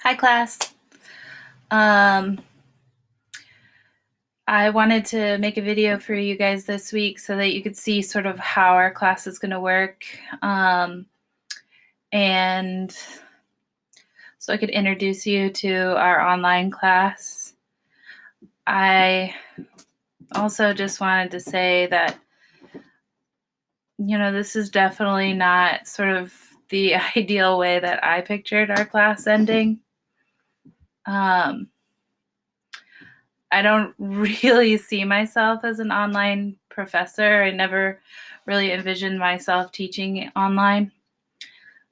Hi, class. I wanted to make a video for you guys this week so that you could see sort of how our class is going to work. And so I could introduce you to our online class. I also just wanted to say that, this is definitely not sort of the ideal way that I pictured our class ending. I don't really see myself as an online professor. I never really envisioned myself teaching online.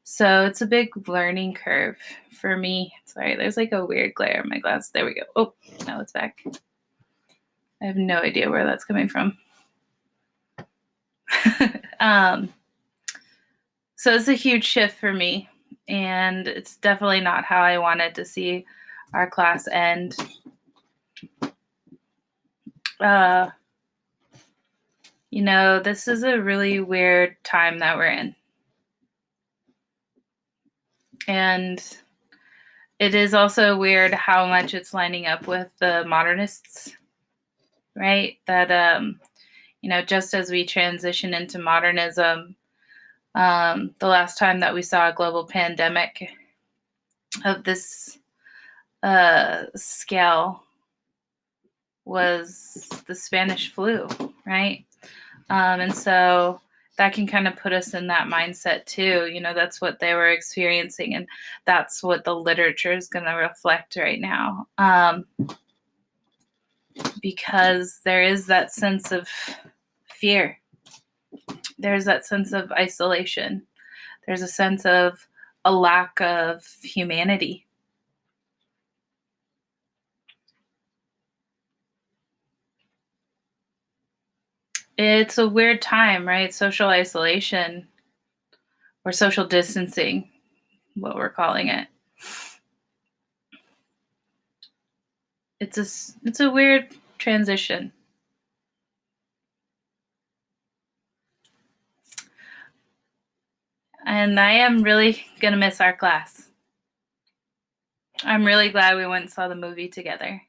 So it's a big learning curve for me. Sorry, there's like a weird glare in my glass. There we go. Oh, now it's back. I have no idea where that's coming from. So it's a huge shift for me, and it's definitely not how I wanted to see our class end. This is a really weird time that we're in. And it is also weird how much it's lining up with the modernists, right? That, just as we transition into modernism, the last time that we saw a global pandemic of this scale was the Spanish flu, right? And so that can kind of put us in that mindset too. That's what they were experiencing, and that's what the literature is going to reflect right now. Because there is that sense of fear. There's that sense of isolation. There's a sense of a lack of humanity. It's a weird time, right? Social isolation or social distancing, what we're calling it. It's a weird transition. And I am really going to miss our class. I'm really glad we went and saw the movie together.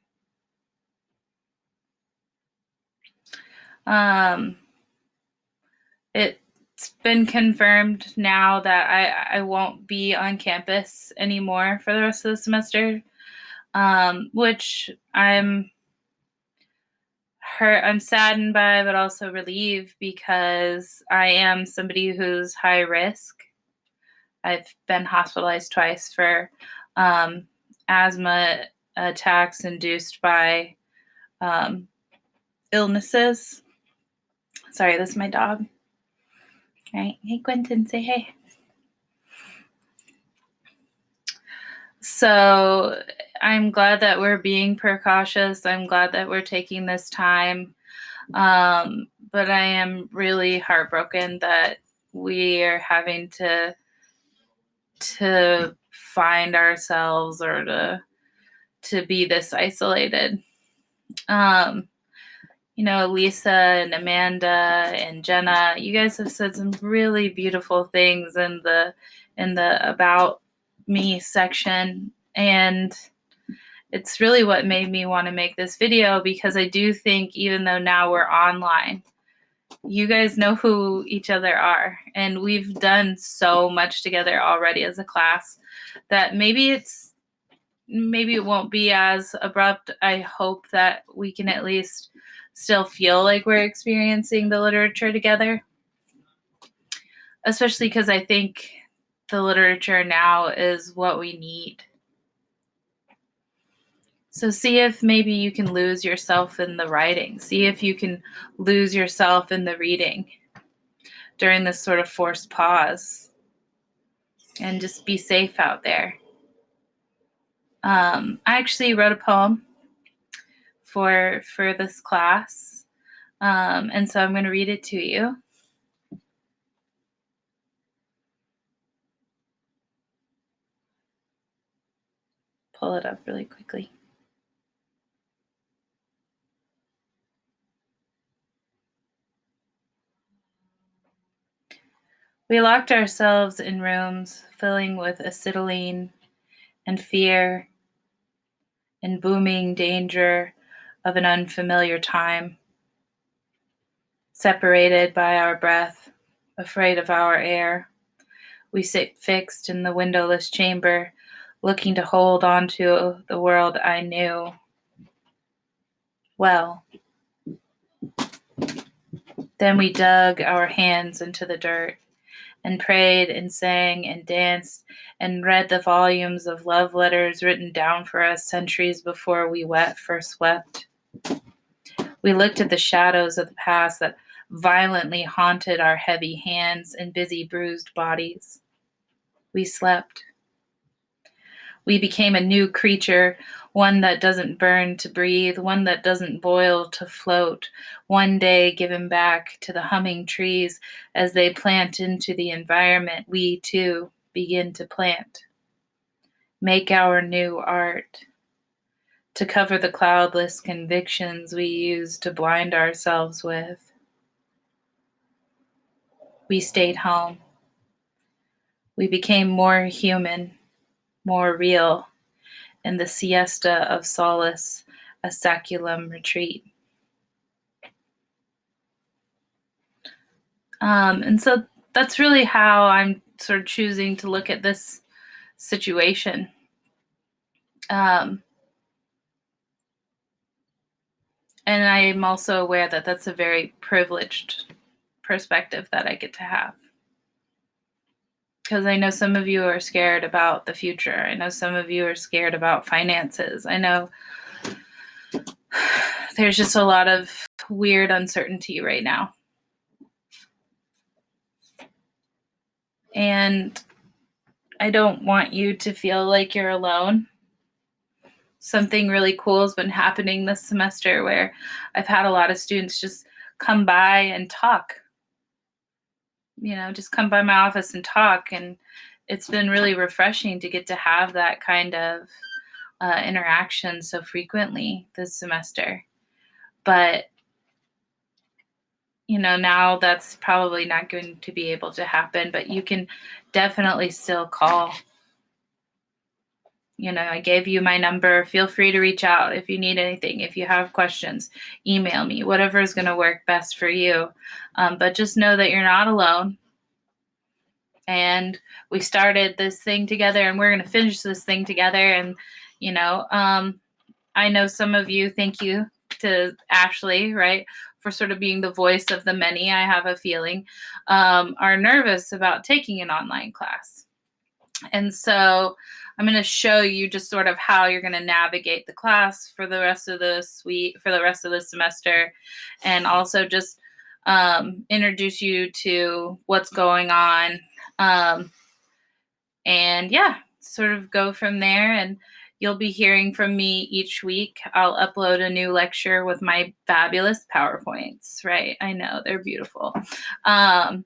It's been confirmed now that I won't be on campus anymore for the rest of the semester, which I'm hurt. I'm saddened by, but also relieved because I am somebody who's high risk. I've been hospitalized twice for asthma attacks induced by illnesses. Sorry, this is my dog. All right. Hey, Quentin, say hey. So I'm glad that we're being precautious. I'm glad that we're taking this time. But I am really heartbroken that we are having to find ourselves or to be this isolated. Lisa and Amanda and Jenna, you guys have said some really beautiful things in the about me section, and it's really what made me want to make this video, because I do think even though now we're online, you guys know who each other are, and we've done so much together already as a class that maybe it won't be as abrupt. I hope that we can at least still feel like we're experiencing the literature together, especially because I think the literature now is what we need. So see if maybe you can lose yourself in the writing. See if you can lose yourself in the reading during this sort of forced pause, and just be safe out there. I actually wrote a poem for this class, and so I'm going to read it to you. Pull it up really quickly. We locked ourselves in rooms filling with acetylene and fear and booming danger of an unfamiliar time, separated by our breath, afraid of our air. We sit fixed in the windowless chamber, looking to hold on to the world I knew well. Then we dug our hands into the dirt and prayed and sang and danced and read the volumes of love letters written down for us centuries before we first wept. We looked at the shadows of the past that violently haunted our heavy hands and busy bruised bodies. We slept. We became a new creature, one that doesn't burn to breathe, one that doesn't boil to float, one day given back to the humming trees as they plant into the environment we too begin to plant. Make our new art, to cover the cloudless convictions we use to blind ourselves with. We stayed home. We became more human, more real, in the siesta of solace, a saculum retreat. And so that's really how I'm sort of choosing to look at this situation. And I'm also aware that that's a very privileged perspective that I get to have. Because I know some of you are scared about the future. I know some of you are scared about finances. I know there's just a lot of weird uncertainty right now. And I don't want you to feel like you're alone. Something really cool has been happening this semester where I've had a lot of students just come by and talk. Just come by my office and talk. And it's been really refreshing to get to have that kind of interaction so frequently this semester. But, now that's probably not going to be able to happen, but you can definitely still call. I gave you my number. Feel free to reach out if you need anything. If you have questions, email me, whatever is going to work best for you. But just know that you're not alone. And we started this thing together and we're going to finish this thing together. And, I know some of you, thank you to Ashley, right, for sort of being the voice of the many, I have a feeling, are nervous about taking an online class. And so I'm going to show you just sort of how you're going to navigate the class for the rest of this week, for the rest of the semester, and also just introduce you to what's going on. And yeah, sort of go from there. And you'll be hearing from me each week. I'll upload a new lecture with my fabulous PowerPoints, right? I know, they're beautiful. And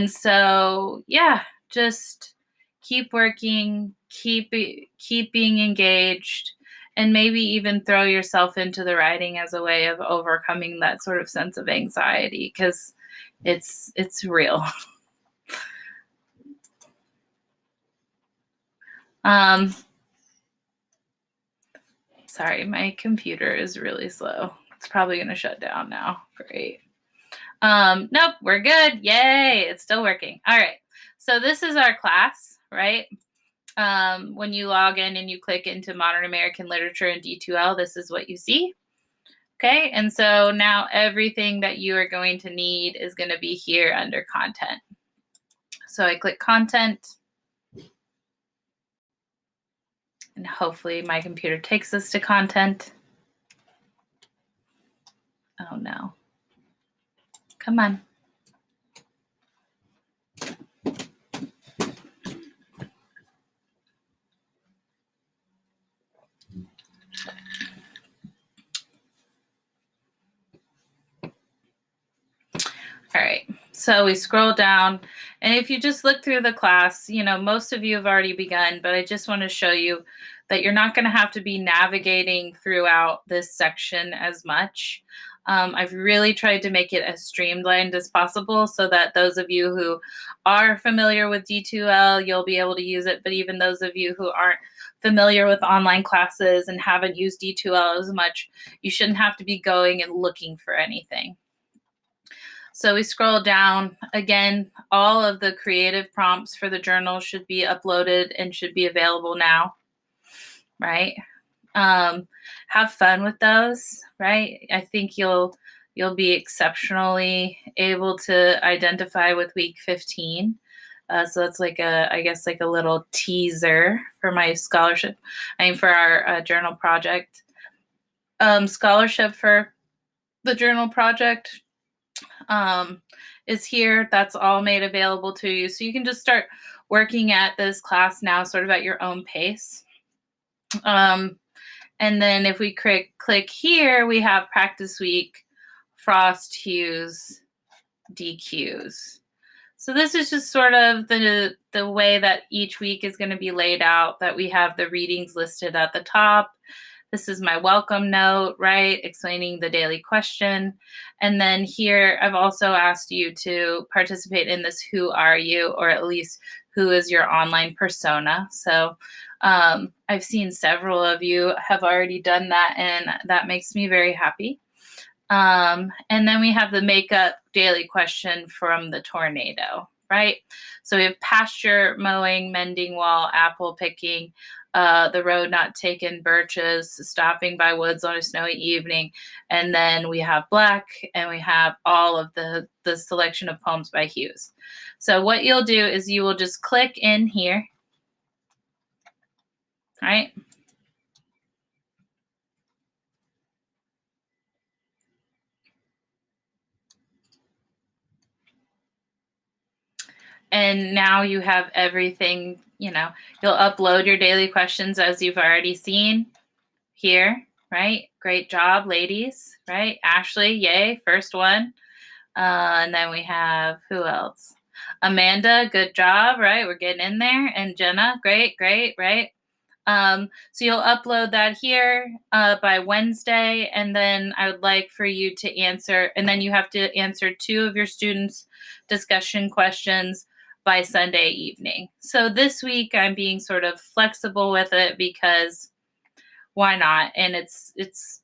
so, yeah, just keep working, keep being engaged, and maybe even throw yourself into the writing as a way of overcoming that sort of sense of anxiety, because it's real. Sorry, my computer is really slow. It's probably going to shut down now. Great. Nope, we're good. Yay, it's still working. All right. So this is our class, right? When you log in and you click into Modern American Literature and D2L, this is what you see. Okay, and so now everything that you are going to need is going to be here under content. So I click content, and hopefully my computer takes us to content. Oh no. Come on. All right, so we scroll down, and if you just look through the class, most of you have already begun, but I just want to show you that you're not going to have to be navigating throughout this section as much. I've really tried to make it as streamlined as possible so that those of you who are familiar with D2L, you'll be able to use it. But even those of you who aren't familiar with online classes and haven't used D2L as much, you shouldn't have to be going and looking for anything. So we scroll down. Again, all of the creative prompts for the journal should be uploaded and should be available now, right? Have fun with those, right? I think you'll be exceptionally able to identify with week 15. So that's like I guess like a little teaser for my scholarship. For our journal project. Scholarship for the journal project is here. That's all made available to you. So you can just start working at this class now, sort of at your own pace. And then if we click here, we have practice week, frost hues, DQs. So this is just sort of the way that each week is going to be laid out, that we have the readings listed at the top. This is my welcome note, right? Explaining the daily question. And then here, I've also asked you to participate in this who are you, or at least who is your online persona. So I've seen several of you have already done that, and that makes me very happy. And then we have the makeup daily question from the tornado, right? So we have pasture mowing, mending wall, apple picking, the road not taken, birches, stopping by woods on a snowy evening. And then we have black, and we have all of the selection of poems by Hughes. So what you'll do is you will just click in here, right? And now you have everything, you'll upload your daily questions as you've already seen here, right? Great job, ladies, right? Ashley, yay, first one. And then we have, who else? Amanda, good job, right? We're getting in there. And Jenna, great, right? So you'll upload that here by Wednesday, and then I would like for you to answer, and then you have to answer 2 of your students' discussion questions by Sunday evening. So this week I'm being sort of flexible with it because why not? And it's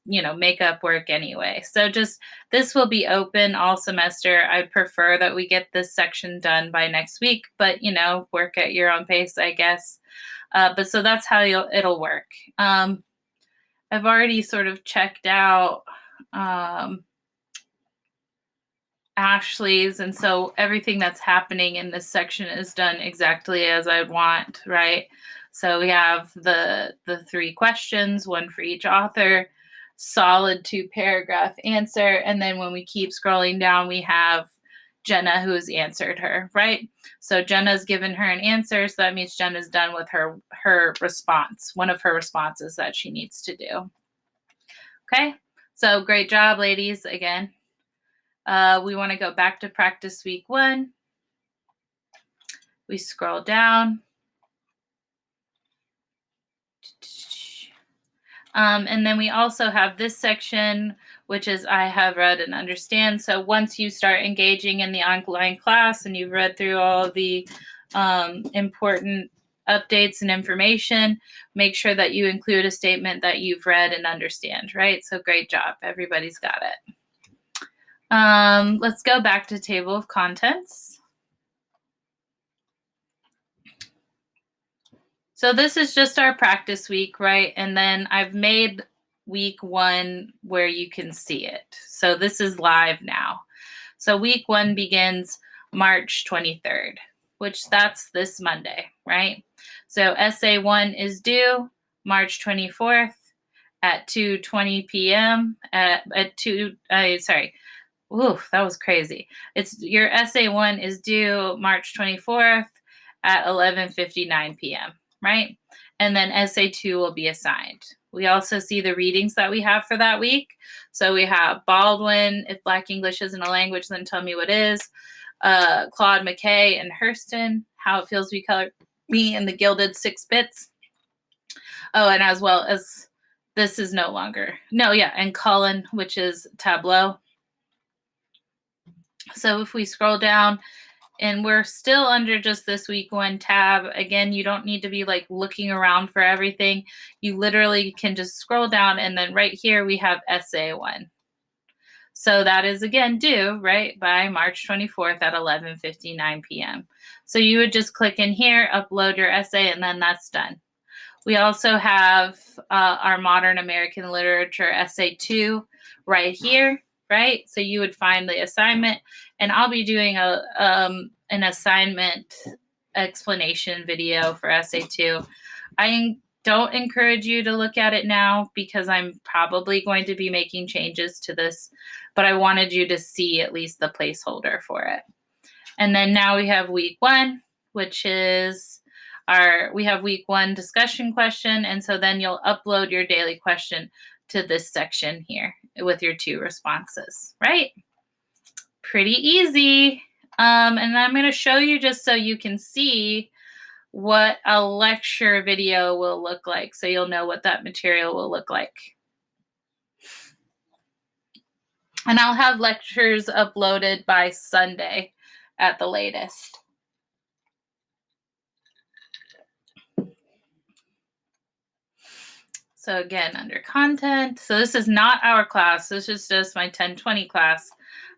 makeup work anyway. So just this will be open all semester. I'd prefer that we get this section done by next week, but work at your own pace, I guess. But so that's how it'll work. I've already sort of checked out Ashley's, and so everything that's happening in this section is done exactly as I want, right? So we have the 3 questions, 1 for each author, solid 2-paragraph answer, and then when we keep scrolling down, we have Jenna who has answered her, right? So Jenna's given her an answer, so that means Jenna's done with her response, one of her responses that she needs to do. Okay, so great job, ladies, again. We want to go back to practice week 1. We scroll down. And then we also have this section, which is I have read and understand. So once you start engaging in the online class and you've read through all the important updates and information, make sure that you include a statement that you've read and understand, right? So great job. Everybody's got it. Let's go back to table of contents. So this is just our practice week, right? And then I've made week 1 where you can see it. So this is live now. So week 1 begins March 23rd, which that's this Monday, right? So essay 1 is due March 24th at 2:20 p.m. Ooh, that was crazy. It's your essay 1 is due March 24th at 11:59 p.m., right? And then essay 2 will be assigned. We also see the readings that we have for that week. So we have Baldwin, If Black English Isn't a Language, Then Tell Me What Is. Claude McKay and Hurston, How It Feels to Be Color Me in the Gilded 6 Bits. Oh, and as well as This is no longer. No, yeah, and Cullen, which is Tableau. So if we scroll down, and we're still under just this week 1 tab. Again, you don't need to be like looking around for everything. You literally can just scroll down, and then right here we have essay 1. So that is again due, right, by March 24th at 11:59 p.m. So you would just click in here, upload your essay, and then that's done. We also have our Modern American Literature Essay 2 right here, right? So you would find the assignment, and I'll be doing an assignment explanation video for Essay 2. I don't encourage you to look at it now because I'm probably going to be making changes to this, but I wanted you to see at least the placeholder for it. And then now we have week 1, which is we have week 1 discussion question. And so then you'll upload your daily question to this section here with your 2 responses, right? Pretty easy. And I'm going to show you just so you can see what a lecture video will look like. So you'll know what that material will look like. And I'll have lectures uploaded by Sunday at the latest. So again, under content, so this is not our class, this is just my 1020 class.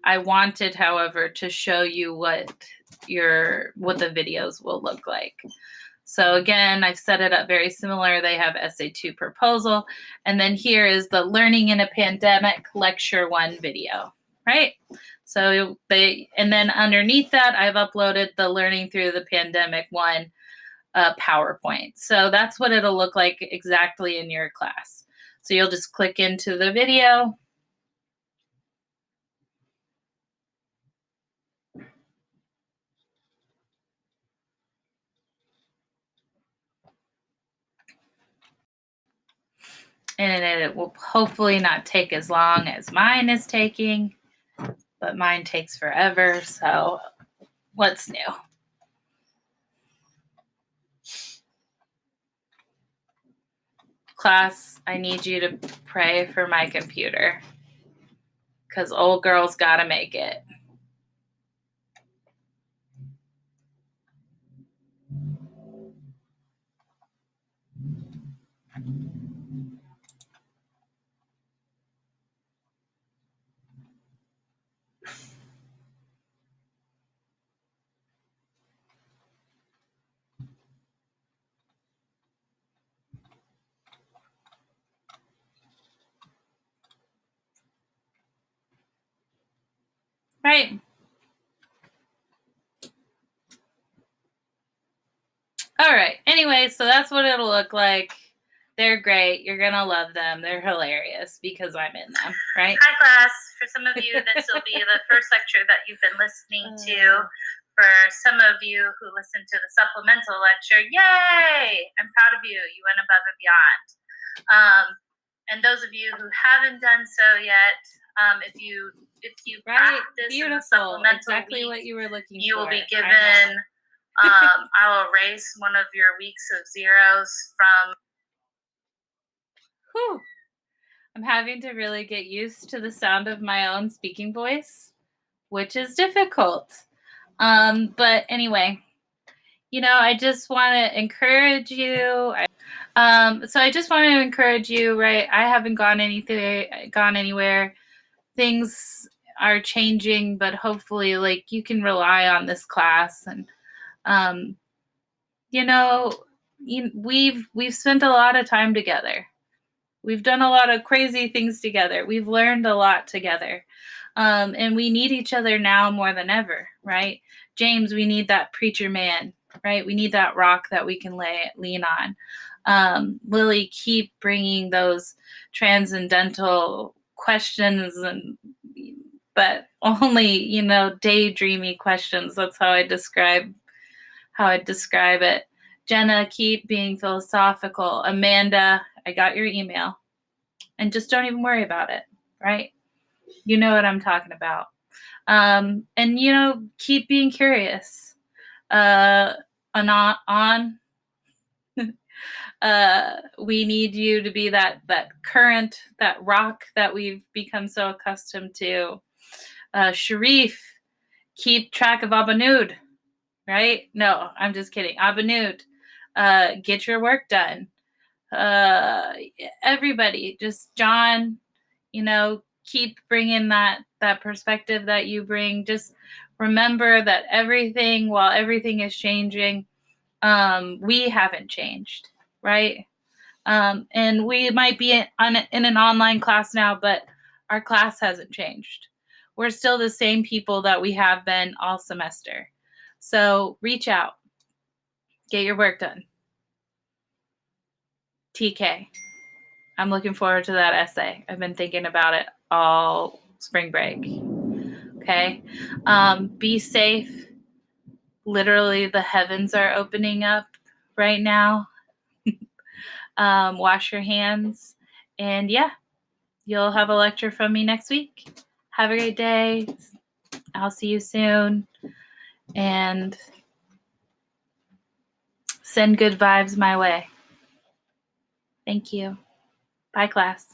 I wanted, however, to show you what the videos will look like. So again, I've set it up very similar. They have Essay 2 proposal, and then here is the Learning in a Pandemic Lecture 1 video, right? So and then underneath that, I've uploaded the Learning Through the Pandemic 1 PowerPoint. So that's what it'll look like exactly in your class. So you'll just click into the video. And it will hopefully not take as long as mine is taking, but mine takes forever. So what's new? Class, I need you to pray for my computer because old girl's got to make it. Right. All right. Anyway, so that's what it'll look like. They're great. You're going to love them. They're hilarious because I'm in them, right? Hi, class. For some of you, this will be the first lecture that you've been listening to. For some of you who listened to the supplemental lecture, yay! I'm proud of you. You went above and beyond. And those of you who haven't done so yet, if you practice in the supplemental exactly week, what you were looking you for. will be given. I'll erase one of your weeks of zeros from. Whew. I'm having to really get used to the sound of my own speaking voice, which is difficult. But anyway, I just want to encourage you. So I just want to encourage you, right? I haven't gone anywhere. Things are changing, but hopefully, like, you can rely on this class, and we've spent a lot of time together. We've done a lot of crazy things together. We've learned a lot together. And we need each other now more than ever, right? James, we need that preacher man, right? We need that rock that we can lean on. Lily, keep bringing those transcendental questions, but only, daydreamy questions. That's how I describe it. Jenna, keep being philosophical. Amanda, I got your email. And just don't even worry about it, right? You know what I'm talking about. And, keep being curious. We need you to be that current, that rock that we've become so accustomed to. Sharif, keep track of Abanud, right? No, I'm just kidding. Abanud, get your work done. Everybody, just John, keep bringing that perspective that you bring. Just remember that while everything is changing, we haven't changed, right? And we might be in an online class now, but our class hasn't changed. We're still the same people that we have been all semester. So reach out, get your work done. TK, I'm looking forward to that essay. I've been thinking about it all spring break. Okay. Be safe. Literally, the heavens are opening up right now. Wash your hands. And yeah, you'll have a lecture from me next week. Have a great day. I'll see you soon. And send good vibes my way. Thank you. Bye, class.